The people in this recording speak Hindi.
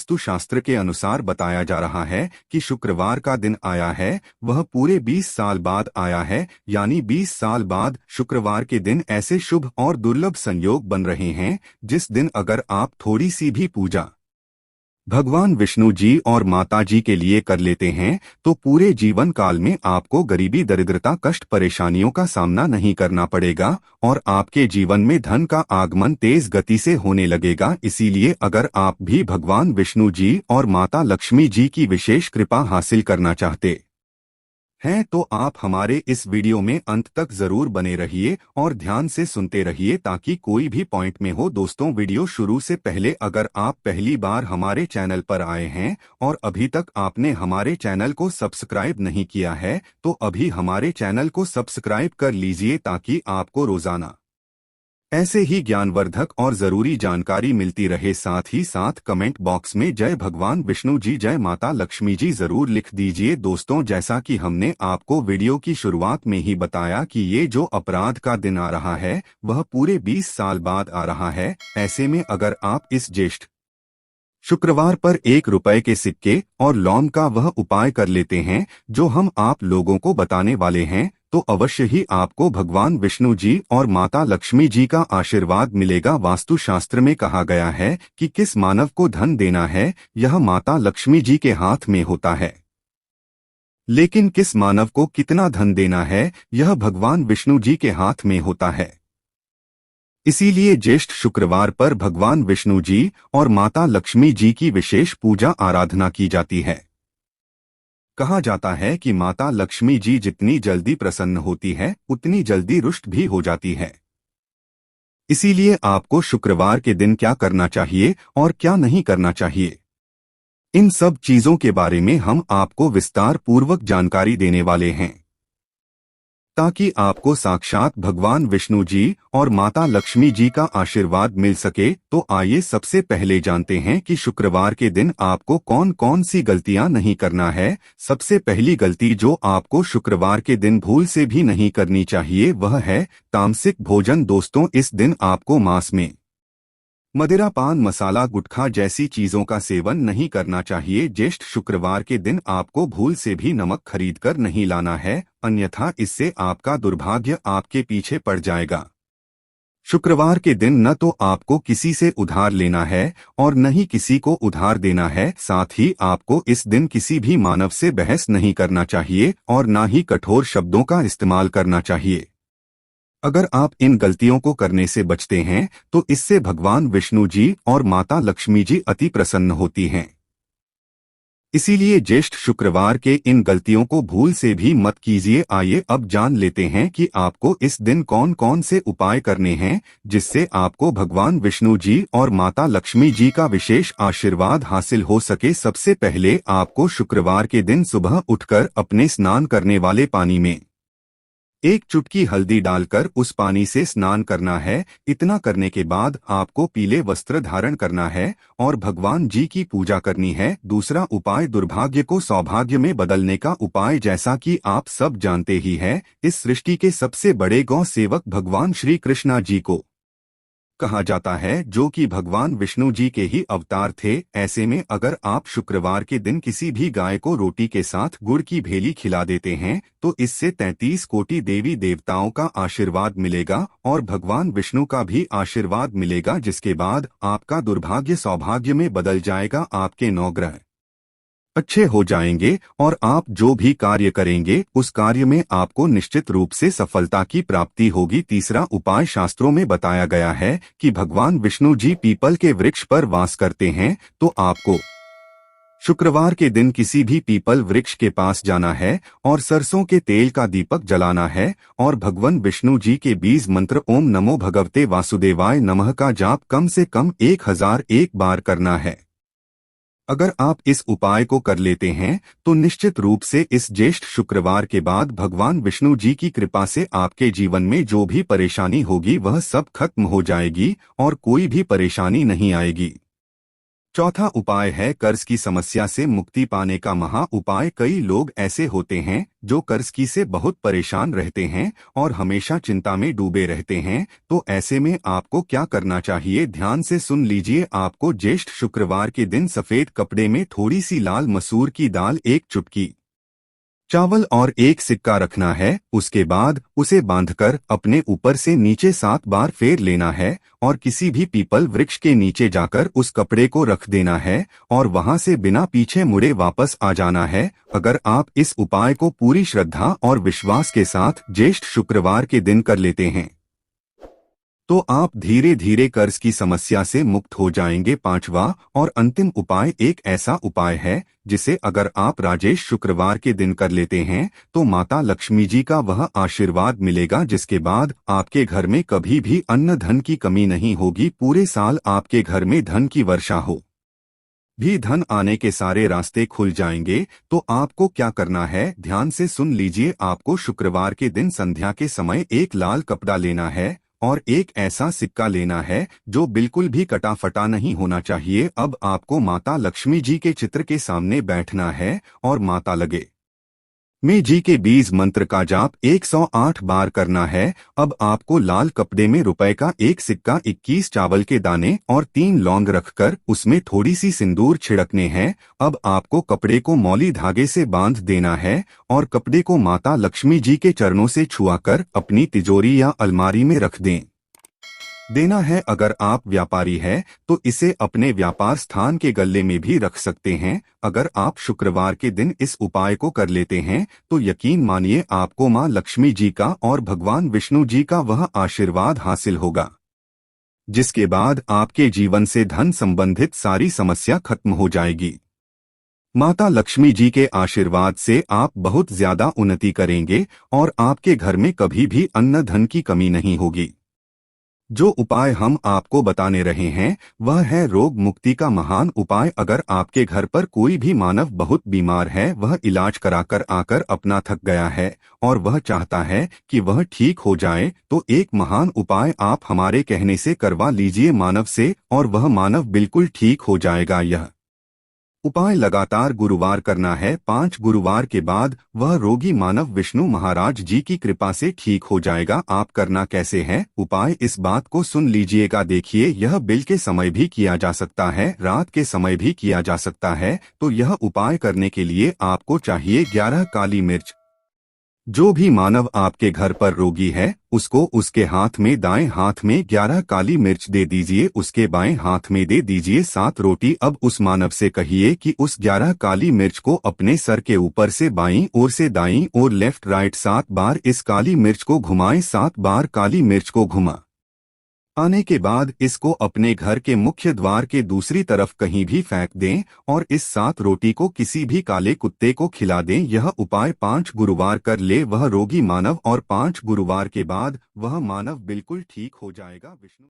वास्तुशास्त्र के अनुसार बताया जा रहा है कि शुक्रवार का दिन आया है, वह पूरे 20 साल बाद आया है, यानी 20 साल बाद शुक्रवार के दिन ऐसे शुभ और दुर्लभ संयोग बन रहे हैं जिस दिन अगर आप थोड़ी सी भी पूजा भगवान विष्णु जी और माता जी के लिए कर लेते हैं तो पूरे जीवन काल में आपको गरीबी, दरिद्रता, कष्ट, परेशानियों का सामना नहीं करना पड़ेगा और आपके जीवन में धन का आगमन तेज गति से होने लगेगा। इसीलिए अगर आप भी भगवान विष्णु जी और माता लक्ष्मी जी की विशेष कृपा हासिल करना चाहते हैं तो आप हमारे इस वीडियो में अंत तक जरूर बने रहिए और ध्यान से सुनते रहिए ताकि कोई भी पॉइंट में हो। दोस्तों, वीडियो शुरू से पहले अगर आप पहली बार हमारे चैनल पर आए हैं और अभी तक आपने हमारे चैनल को सब्सक्राइब नहीं किया है तो अभी हमारे चैनल को सब्सक्राइब कर लीजिए ताकि आपको रोजाना ऐसे ही ज्ञानवर्धक और जरूरी जानकारी मिलती रहे। साथ ही साथ कमेंट बॉक्स में जय भगवान विष्णु जी, जय माता लक्ष्मी जी जरूर लिख दीजिए। दोस्तों, जैसा कि हमने आपको वीडियो की शुरुआत में ही बताया कि ये जो अपराध का दिन आ रहा है वह पूरे 20 साल बाद आ रहा है। ऐसे में अगर आप इस ज्येष्ठ शुक्रवार पर 1 रुपए के सिक्के और लौंग का वह उपाय कर लेते हैं जो हम आप लोगों को बताने वाले हैं तो अवश्य ही आपको भगवान विष्णु जी और माता लक्ष्मी जी का आशीर्वाद मिलेगा। वास्तुशास्त्र में कहा गया है कि किस मानव को धन देना है यह माता लक्ष्मी जी के हाथ में होता है, लेकिन किस मानव को कितना धन देना है यह भगवान विष्णु जी के हाथ में होता है। इसीलिए ज्येष्ठ शुक्रवार पर भगवान विष्णु जी और माता लक्ष्मी जी की विशेष पूजा आराधना की जाती है। कहा जाता है कि माता लक्ष्मी जी जितनी जल्दी प्रसन्न होती है उतनी जल्दी रुष्ट भी हो जाती है। इसीलिए आपको शुक्रवार के दिन क्या करना चाहिए और क्या नहीं करना चाहिए, इन सब चीजों के बारे में हम आपको विस्तार पूर्वक जानकारी देने वाले हैं ताकि आपको साक्षात भगवान विष्णु जी और माता लक्ष्मी जी का आशीर्वाद मिल सके। तो आइए सबसे पहले जानते हैं कि शुक्रवार के दिन आपको कौन कौन सी गलतियां नहीं करना है। सबसे पहली गलती जो आपको शुक्रवार के दिन भूल से भी नहीं करनी चाहिए वह है तामसिक भोजन। दोस्तों, इस दिन आपको मांस में मदिरा, पान मसाला, गुटखा जैसी चीजों का सेवन नहीं करना चाहिए। ज्येष्ठ शुक्रवार के दिन आपको भूल से भी नमक खरीदकर नहीं लाना है, अन्यथा इससे आपका दुर्भाग्य आपके पीछे पड़ जाएगा। शुक्रवार के दिन न तो आपको किसी से उधार लेना है और न ही किसी को उधार देना है। साथ ही आपको इस दिन किसी भी मानव से बहस नहीं करना चाहिए और न ही कठोर शब्दों का इस्तेमाल करना चाहिए। अगर आप इन गलतियों को करने से बचते हैं तो इससे भगवान विष्णु जी और माता लक्ष्मी जी अति प्रसन्न होती हैं। इसीलिए ज्येष्ठ शुक्रवार के इन गलतियों को भूल से भी मत कीजिए। आइए अब जान लेते हैं कि आपको इस दिन कौन कौन से उपाय करने हैं जिससे आपको भगवान विष्णु जी और माता लक्ष्मी जी का विशेष आशीर्वाद हासिल हो सके। सबसे पहले आपको शुक्रवार के दिन सुबह उठकर अपने स्नान करने वाले पानी में 1 चुटकी हल्दी डालकर उस पानी से स्नान करना है। इतना करने के बाद आपको पीले वस्त्र धारण करना है और भगवान जी की पूजा करनी है। दूसरा उपाय दुर्भाग्य को सौभाग्य में बदलने का उपाय। जैसा कि आप सब जानते ही हैं, इस सृष्टि के सबसे बड़े गौ सेवक भगवान श्री कृष्णा जी को कहा जाता है जो कि भगवान विष्णु जी के ही अवतार थे। ऐसे में अगर आप शुक्रवार के दिन किसी भी गाय को रोटी के साथ गुड़ की भेली खिला देते हैं तो इससे 33 कोटि देवी देवताओं का आशीर्वाद मिलेगा और भगवान विष्णु का भी आशीर्वाद मिलेगा, जिसके बाद आपका दुर्भाग्य सौभाग्य में बदल जाएगा। आपके 9 ग्रह अच्छे हो जाएंगे और आप जो भी कार्य करेंगे उस कार्य में आपको निश्चित रूप से सफलता की प्राप्ति होगी। तीसरा उपाय शास्त्रों में बताया गया है कि भगवान विष्णु जी पीपल के वृक्ष पर वास करते हैं, तो आपको शुक्रवार के दिन किसी भी पीपल वृक्ष के पास जाना है और सरसों के तेल का दीपक जलाना है और भगवान विष्णु जी के बीज मंत्र ओम नमो भगवते वासुदेवाय नमः का जाप कम से कम 1001 बार करना है। अगर आप इस उपाय को कर लेते हैं तो निश्चित रूप से इस ज्येष्ठ शुक्रवार के बाद भगवान विष्णु जी की कृपा से आपके जीवन में जो भी परेशानी होगी वह सब खत्म हो जाएगी और कोई भी परेशानी नहीं आएगी। चौथा उपाय है कर्ज की समस्या से मुक्ति पाने का महा उपाय। कई लोग ऐसे होते हैं जो कर्ज की से बहुत परेशान रहते हैं और हमेशा चिंता में डूबे रहते हैं। तो ऐसे में आपको क्या करना चाहिए, ध्यान से सुन लीजिए। आपको ज्येष्ठ शुक्रवार के दिन सफेद कपड़े में थोड़ी सी लाल मसूर की दाल, एक चुटकी चावल और एक सिक्का रखना है। उसके बाद उसे बांधकर अपने ऊपर से नीचे 7 बार फेर लेना है और किसी भी पीपल वृक्ष के नीचे जाकर उस कपड़े को रख देना है और वहां से बिना पीछे मुड़े वापस आ जाना है। अगर आप इस उपाय को पूरी श्रद्धा और विश्वास के साथ ज्येष्ठ शुक्रवार के दिन कर लेते हैं तो आप धीरे धीरे कर्ज की समस्या से मुक्त हो जाएंगे। पांचवा और अंतिम उपाय एक ऐसा उपाय है जिसे अगर आप राजेश शुक्रवार के दिन कर लेते हैं तो माता लक्ष्मी जी का वह आशीर्वाद मिलेगा जिसके बाद आपके घर में कभी भी अन्न धन की कमी नहीं होगी। पूरे साल आपके घर में धन की वर्षा हो भी धन आने के सारे रास्ते खुल जाएंगे। तो आपको क्या करना है, ध्यान से सुन लीजिए। आपको शुक्रवार के दिन संध्या के समय एक लाल कपड़ा लेना है और एक ऐसा सिक्का लेना है जो बिल्कुल भी कटा फटा नहीं होना चाहिए। अब आपको माता लक्ष्मी जी के चित्र के सामने बैठना है और माता लगे में जी के बीज मंत्र का जाप 108 बार करना है। अब आपको लाल कपड़े में रुपए का एक सिक्का, 21 चावल के दाने और 3 लौंग रखकर उसमें थोड़ी सी सिंदूर छिड़कने हैं। अब आपको कपड़े को मौली धागे से बांध देना है और कपड़े को माता लक्ष्मी जी के चरणों से छुआकर अपनी तिजोरी या अलमारी में रख देना है। अगर आप व्यापारी हैं तो इसे अपने व्यापार स्थान के गल्ले में भी रख सकते हैं। अगर आप शुक्रवार के दिन इस उपाय को कर लेते हैं तो यकीन मानिए आपको मां लक्ष्मी जी का और भगवान विष्णु जी का वह आशीर्वाद हासिल होगा जिसके बाद आपके जीवन से धन संबंधित सारी समस्या खत्म हो जाएगी। माता लक्ष्मी जी के आशीर्वाद से आप बहुत ज्यादा उन्नति करेंगे और आपके घर में कभी भी अन्न धन की कमी नहीं होगी। जो उपाय हम आपको बताने रहे हैं वह है रोग मुक्ति का महान उपाय। अगर आपके घर पर कोई भी मानव बहुत बीमार है, वह इलाज कराकर आकर अपना थक गया है और वह चाहता है कि वह ठीक हो जाए, तो एक महान उपाय आप हमारे कहने से करवा लीजिए मानव से और वह मानव बिल्कुल ठीक हो जाएगा। यह उपाय लगातार गुरुवार करना है। 5 गुरुवार के बाद वह रोगी मानव विष्णु महाराज जी की कृपा से ठीक हो जाएगा। आप करना कैसे है, उपाय इस बात को सुन लीजिएगा। देखिए, यह बिल के समय भी किया जा सकता है, रात के समय भी किया जा सकता है। तो यह उपाय करने के लिए आपको चाहिए 11 काली मिर्च। जो भी मानव आपके घर पर रोगी है उसको उसके हाथ में, दाएं हाथ में 11 काली मिर्च दे दीजिए, उसके बाएं हाथ में दे दीजिए 7 रोटी। अब उस मानव से कहिए कि उस 11 काली मिर्च को अपने सर के ऊपर से बाईं ओर से दाईं ओर लेफ्ट राइट 7 बार इस काली मिर्च को घुमाएं। 7 बार काली मिर्च को घुमा आने के बाद इसको अपने घर के मुख्य द्वार के दूसरी तरफ कहीं भी फेंक दें और इस 7 रोटी को किसी भी काले कुत्ते को खिला दें। यह उपाय 5 गुरुवार कर ले वह रोगी मानव और 5 गुरुवार के बाद वह मानव बिल्कुल ठीक हो जाएगा। विष्णु